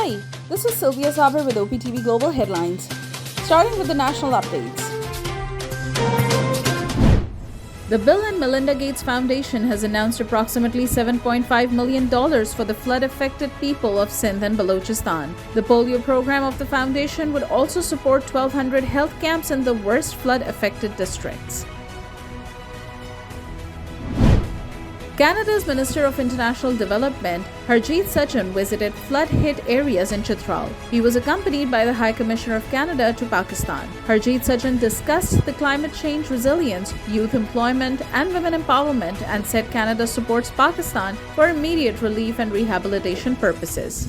Hi, this is Sylvia Saber with OpTv Global headlines. Starting with the national updates. The Bill and Melinda Gates Foundation has announced approximately $7.5 million for the flood-affected people of Sindh and Balochistan. The polio program of the foundation would also support 1,200 health camps in the worst flood-affected districts. Canada's Minister of International Development, Harjit Sajjan, visited flood-hit areas in Chitral. He was accompanied by the High Commissioner of Canada to Pakistan. Harjit Sajjan discussed the climate change resilience, youth employment, and women empowerment and said Canada supports Pakistan for immediate relief and rehabilitation purposes.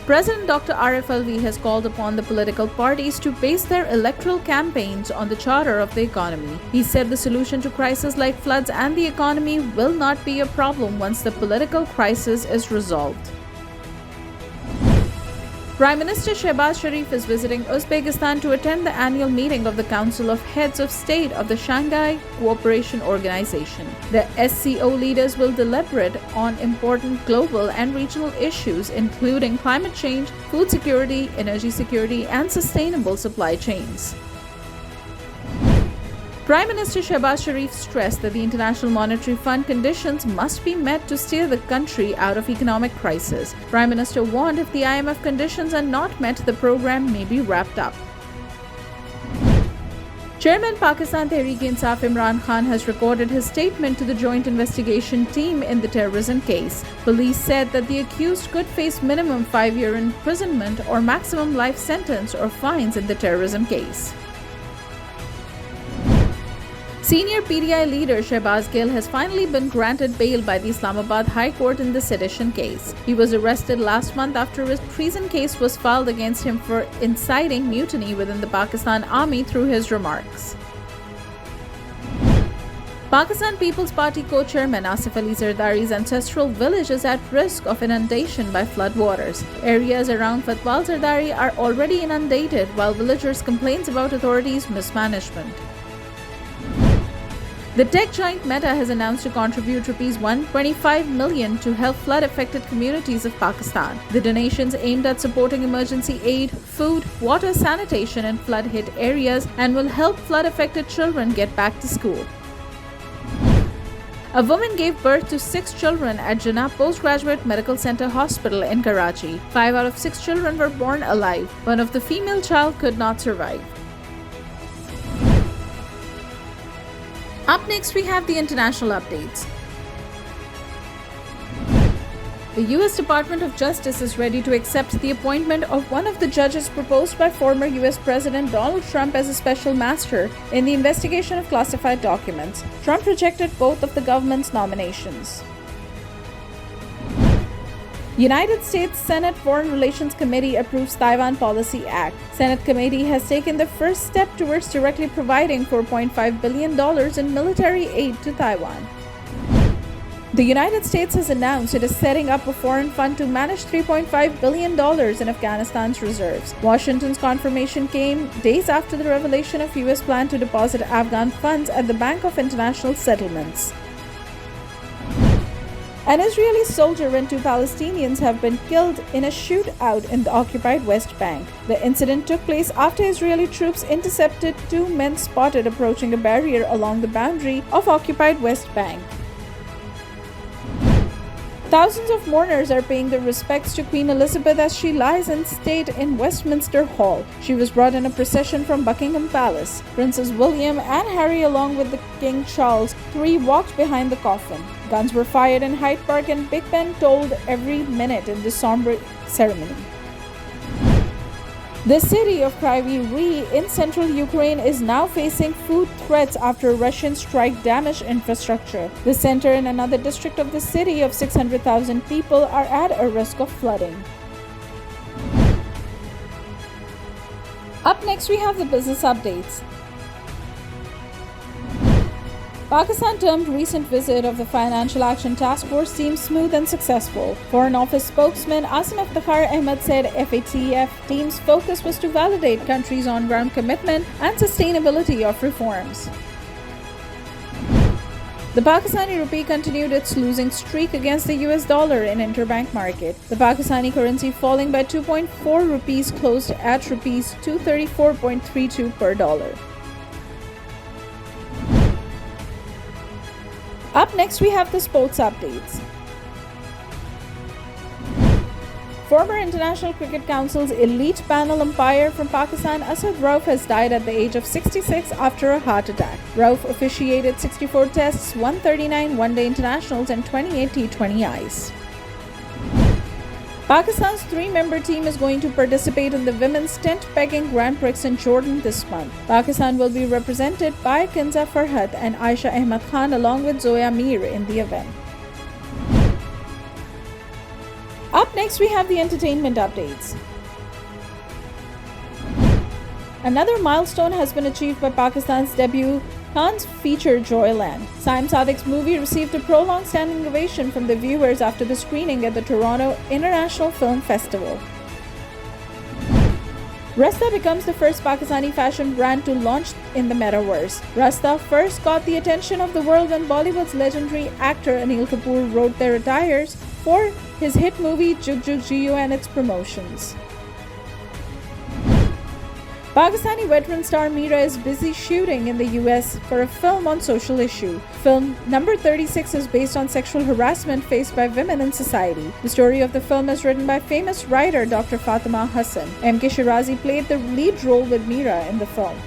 President Dr. RFLV has called upon the political parties to base their electoral campaigns on the charter of the economy. He said the solution to crises like floods and the economy will not be a problem once the political crisis is resolved. Prime Minister Shehbaz Sharif is visiting Uzbekistan to attend the annual meeting of the Council of Heads of State of the Shanghai Cooperation Organization. The SCO leaders will deliberate on important global and regional issues including climate change, food security, energy security, and sustainable supply chains. Prime Minister Shehbaz Sharif stressed that the International Monetary Fund conditions must be met to steer the country out of economic crisis. Prime Minister warned if the IMF conditions are not met, the program may be wrapped up. Chairman Pakistan Tehreek-e-Insaf Imran Khan has recorded his statement to the Joint Investigation Team in the terrorism case. Police said that the accused could face minimum 5-year imprisonment or maximum life sentence or fines in the terrorism case. Senior PDI leader Shehbaz Gill has finally been granted bail by the Islamabad High Court in the sedition case. He was arrested last month after a treason case was filed against him for inciting mutiny within the Pakistan Army through his remarks. Pakistan People's Party co-chairman Asif Ali Zardari's ancestral village is at risk of inundation by floodwaters. Areas around Fatwal Zardari are already inundated while villagers complain about authorities' mismanagement. The tech giant Meta has announced to contribute Rs 125 million to help flood-affected communities of Pakistan. The donations aimed at supporting emergency aid, food, water, sanitation in flood-hit areas and will help flood-affected children get back to school. A woman gave birth to 6 children at Jinnah Postgraduate Medical Center Hospital in Karachi. 5 out of 6 children were born alive. One of the female child could not survive. Up next, we have the international updates. The U.S. Department of Justice is ready to accept the appointment of one of the judges proposed by former U.S. President Donald Trump as a special master in the investigation of classified documents. Trump rejected both of the government's nominations. United States Senate Foreign Relations Committee approves Thaivan Policy Act. Senate committee has taken the first step towards directly providing $4.5 billion in military aid to Taiwan. The United States has announced it is setting up a foreign fund to manage $3.5 billion in Afghanistan's reserves. Washington's confirmation came days after the revelation of U.S. plan to deposit Afghan funds at the Bank of International Settlements. An Israeli soldier and 2 Palestinians have been killed in a shootout in the occupied West Bank. The incident took place after Israeli troops intercepted 2 men spotted approaching a barrier along the boundary of occupied West Bank. Thousands of mourners are paying their respects to Queen Elizabeth as she lies in state in Westminster Hall. She was brought in a procession from Buckingham Palace. Princes William and Harry, along with the King Charles III, walked behind the coffin. Guns were fired in Hyde Park and Big Ben tolled every minute in the somber ceremony. The city of Kryvyi Rih in central Ukraine is now facing food threats after a Russian strike damaged infrastructure. The center and another district of the city of 600,000 people are at a risk of flooding. Up next, we have the business updates. Pakistan termed recent visit of the Financial Action Task Force seems smooth and successful. Foreign Office spokesman Asim Iftikhar Ahmed said FATF team's focus was to validate countries' on-ground commitment and sustainability of reforms. The Pakistani rupee continued its losing streak against the US dollar in interbank market. The Pakistani currency falling by 2.4 rupees closed at rupees 234.32 per dollar. Up next, we have the sports updates. Former International Cricket Council's elite panel umpire from Pakistan, Asad Rauf, has died at the age of 66 after a heart attack. Rauf officiated 64 tests, 139 one-day internationals, and 28 T20Is. Pakistan's three-member team is going to participate in the Women's Tent Pegging Grand Prix in Jordan this month. Pakistan will be represented by Kinza Farhat and Aisha Ahmad Khan along with Zoya Mir in the event. Up next, we have the entertainment updates. Another milestone has been achieved by Pakistan's debut Khan's feature Joyland. Saim Sadiq's movie received a prolonged standing ovation from the viewers after the screening at the Toronto International Film Festival. Rasta becomes the first Pakistani fashion brand to launch in the metaverse. Rasta first got the attention of the world when Bollywood's legendary actor Anil Kapoor wrote their attires for his hit movie Jug Jug Jiyo and its promotions. Pakistani veteran star Meera is busy shooting in the US for a film on social issue. Film number 36 is based on sexual harassment faced by women in society. The story of the film is written by famous writer Dr. Fatima Hassan. M.K. Shirazi played the lead role with Meera in the film.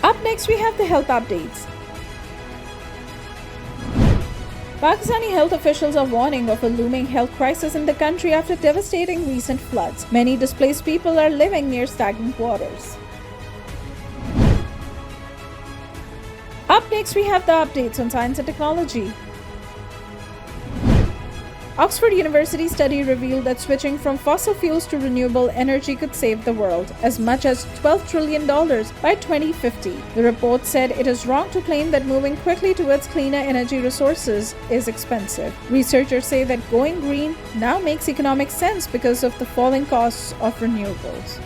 Up next, we have the health updates. Pakistani health officials are warning of a looming health crisis in the country after devastating recent floods. Many displaced people are living near stagnant waters. Up next, we have the updates on science and technology. Oxford University study revealed that switching from fossil fuels to renewable energy could save the world as much as $12 trillion by 2050. The report said it is wrong to claim that moving quickly towards cleaner energy resources is expensive. Researchers say that going green now makes economic sense because of the falling costs of renewables.